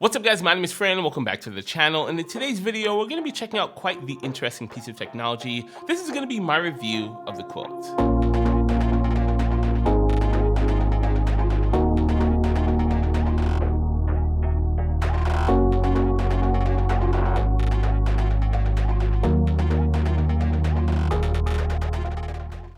What's up guys, my name is Fran and welcome back to the channel, and in today's video we're going to be checking out quite the interesting piece of technology. This is going to be my review of the Kwilt.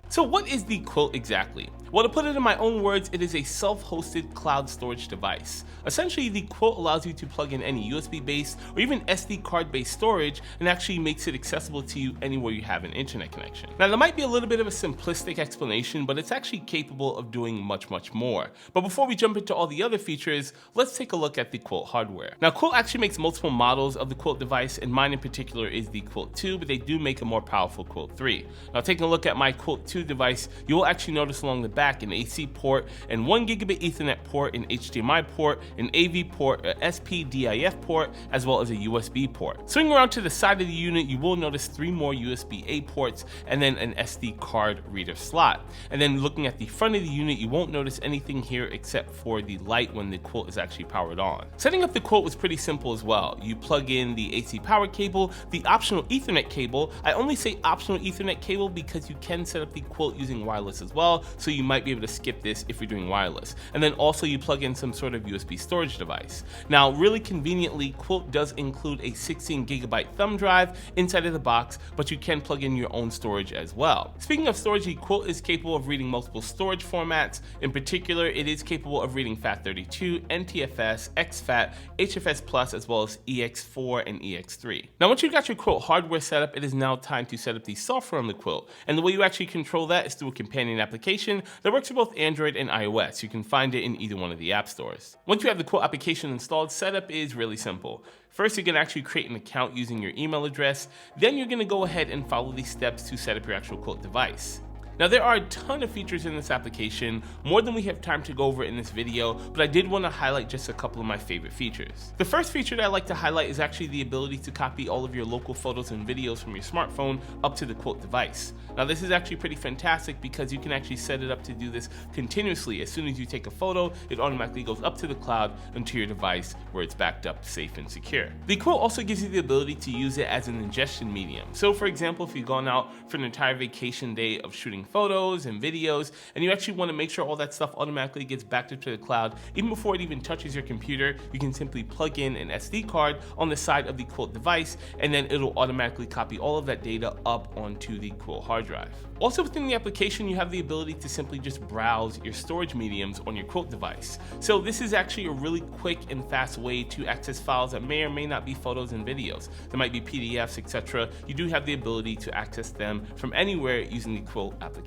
So what is the Kwilt exactly? Well, to put it in my own words, it is a self-hosted cloud storage device. Essentially, the Kwilt allows you to plug in any USB-based or even SD card-based storage and actually makes it accessible to you anywhere you have an internet connection. Now, that might be a little bit of a simplistic explanation, but it's actually capable of doing much more. But before we jump into all the other features, let's take a look at the Kwilt hardware. Now, Kwilt actually makes multiple models of the Kwilt device, and mine in particular is the Kwilt 2, but they do make a more powerful Kwilt 3. Now, taking a look at my Kwilt 2 device, you will actually notice along the back an AC port and 1 gigabit Ethernet port, an HDMI port, an AV port, a SPDIF port, as well as a USB port. Swinging around to the side of the unit, you will notice 3 more USB-A ports and then an SD card reader slot. And then looking at the front of the unit, you won't notice anything here except for the light when the Kwilt is actually powered on. Setting up the Kwilt was pretty simple as well. You plug in the AC power cable, the optional Ethernet cable. I only say optional Ethernet cable because you can set up the Kwilt using wireless as well, so you might be able to skip this if you're doing wireless. And then also you plug in some sort of USB storage device. Now, really conveniently, Kwilt does include a 16 gigabyte thumb drive inside of the box, but you can plug in your own storage as well. Speaking of storage, the Kwilt is capable of reading multiple storage formats. In particular, it is capable of reading FAT32, NTFS, exFAT, HFS+, as well as EX4 and EX3. Now, once you've got your Kwilt hardware set up, it is now time to set up the software on the Kwilt. And the way you actually control that is through a companion application that works for both Android and iOS. You can find it in either one of the app stores. Once you have the Kwilt application installed, setup is really simple. First, you're going to actually create an account using your email address. Then you're going to go ahead and follow these steps to set up your actual Kwilt device. Now, there are a ton of features in this application, more than we have time to go over in this video, but I did want to highlight just a couple of my favorite features. The first feature that I like to highlight is actually the ability to copy all of your local photos and videos from your smartphone up to the Kwilt device. Now, this is actually pretty fantastic because you can actually set it up to do this continuously. As soon as you take a photo, it automatically goes up to the cloud and to your device where it's backed up safe and secure. The Kwilt also gives you the ability to use it as an ingestion medium. So for example, if you've gone out for an entire vacation day of shooting photos and videos, and you actually want to make sure all that stuff automatically gets backed up to the cloud, even before it even touches your computer, you can simply plug in an SD card on the side of the Kwilt device, and then it'll automatically copy all of that data up onto the Kwilt hard drive. Also within the application, you have the ability to simply just browse your storage mediums on your Kwilt device. So this is actually a really quick and fast way to access files that may or may not be photos and videos. There might be PDFs, etc. You do have the ability to access them from anywhere using the Kwilt application.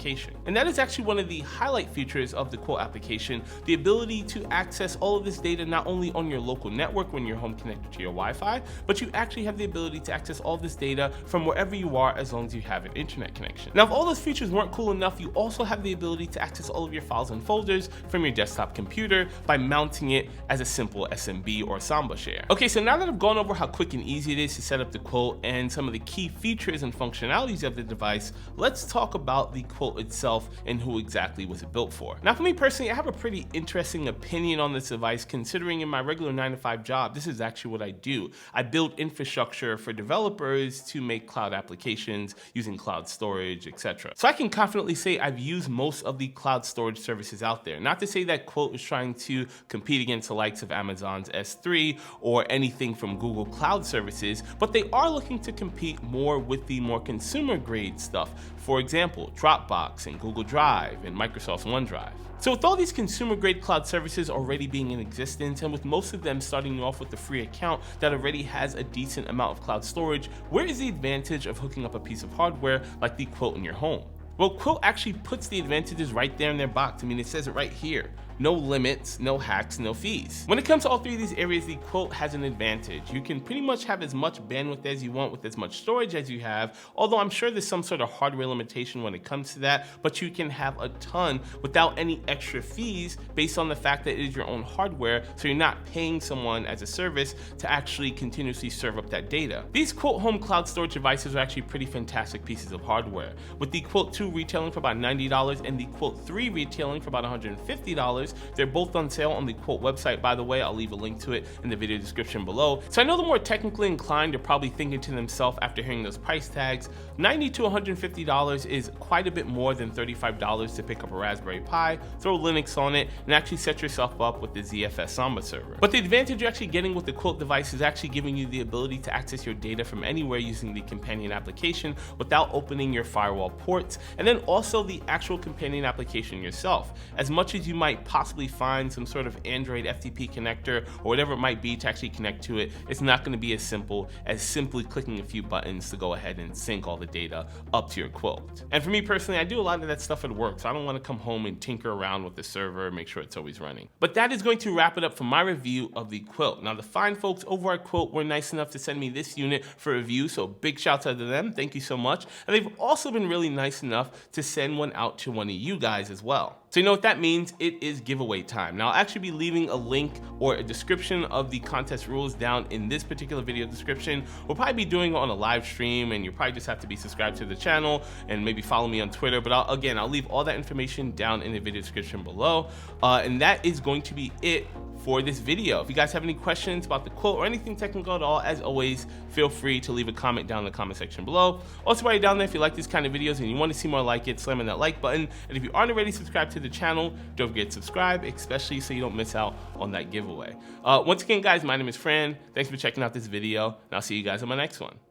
And that is actually one of the highlight features of the Kwilt application, the ability to access all of this data not only on your local network when you're home connected to your Wi-Fi, but you actually have the ability to access all this data from wherever you are as long as you have an internet connection. Now, if all those features weren't cool enough, you also have the ability to access all of your files and folders from your desktop computer by mounting it as a simple SMB or Samba share. Okay, so now that I've gone over how quick and easy it is to set up the Kwilt and some of the key features and functionalities of the device, let's talk about the Kwilt itself and who exactly was it built for. Now, for me personally, I have a pretty interesting opinion on this device, considering in my regular 9-to-5 job, this is actually what I do. I build infrastructure for developers to make cloud applications using cloud storage, etc. So I can confidently say I've used most of the cloud storage services out there. Not to say that Kwilt is trying to compete against the likes of Amazon's S3 or anything from Google Cloud Services, but they are looking to compete more with the more consumer grade stuff. For example, Dropbox and Google Drive and Microsoft's OneDrive. So with all these consumer grade cloud services already being in existence, and with most of them starting off with a free account that already has a decent amount of cloud storage, where is the advantage of hooking up a piece of hardware like the Kwilt in your home? Well, Kwilt actually puts the advantages right there in their box. I mean, it says it right here. No limits, no hacks, no fees. When it comes to all three of these areas, the Kwilt has an advantage. You can pretty much have as much bandwidth as you want with as much storage as you have, although I'm sure there's some sort of hardware limitation when it comes to that, but you can have a ton without any extra fees based on the fact that it is your own hardware, so you're not paying someone as a service to actually continuously serve up that data. These Kwilt home cloud storage devices are actually pretty fantastic pieces of hardware, with the Kwilt 2 retailing for about $90 and the Kwilt 3 retailing for about $150. $50. They're both on sale on the Kwilt website, by the way. I'll leave a link to it in the video description below. So I know the more technically inclined are probably thinking to themselves after hearing those price tags, $90 to $150 is quite a bit more than $35 to pick up a Raspberry Pi, throw Linux on it, and actually set yourself up with the ZFS Samba server. But the advantage you're actually getting with the Kwilt device is actually giving you the ability to access your data from anywhere using the companion application without opening your firewall ports, and then also the actual companion application yourself. As much as you might possibly find some sort of Android FTP connector or whatever it might be to actually connect to it, it's not going to be as simple as simply clicking a few buttons to go ahead and sync all the data up to your Kwilt. And for me personally, I do a lot of that stuff at work, so I don't want to come home and tinker around with the server, make sure it's always running. But that is going to wrap it up for my review of the Kwilt. Now, the fine folks over at Kwilt were nice enough to send me this unit for review, so big shout out to them. Thank you so much. And they've also been really nice enough to send one out to one of you guys as well. So you know what that means? It is giveaway time. Now I'll actually be leaving a link or a description of the contest rules down in this particular video description. We'll probably be doing it on a live stream, and you probably just have to be subscribed to the channel and maybe follow me on Twitter. But I'll leave all that information down in the video description below. And that is going to be it for this video. If you guys have any questions about the Kwilt or anything technical at all, as always, feel free to leave a comment down in the comment section below. Also, while you're down there, if you like these kind of videos and you want to see more like it, slam on that like button. And if you aren't already subscribed to the channel, don't forget to subscribe, especially so you don't miss out on that giveaway. Once again, guys, my name is Fran. Thanks for checking out this video, and I'll see you guys on my next one.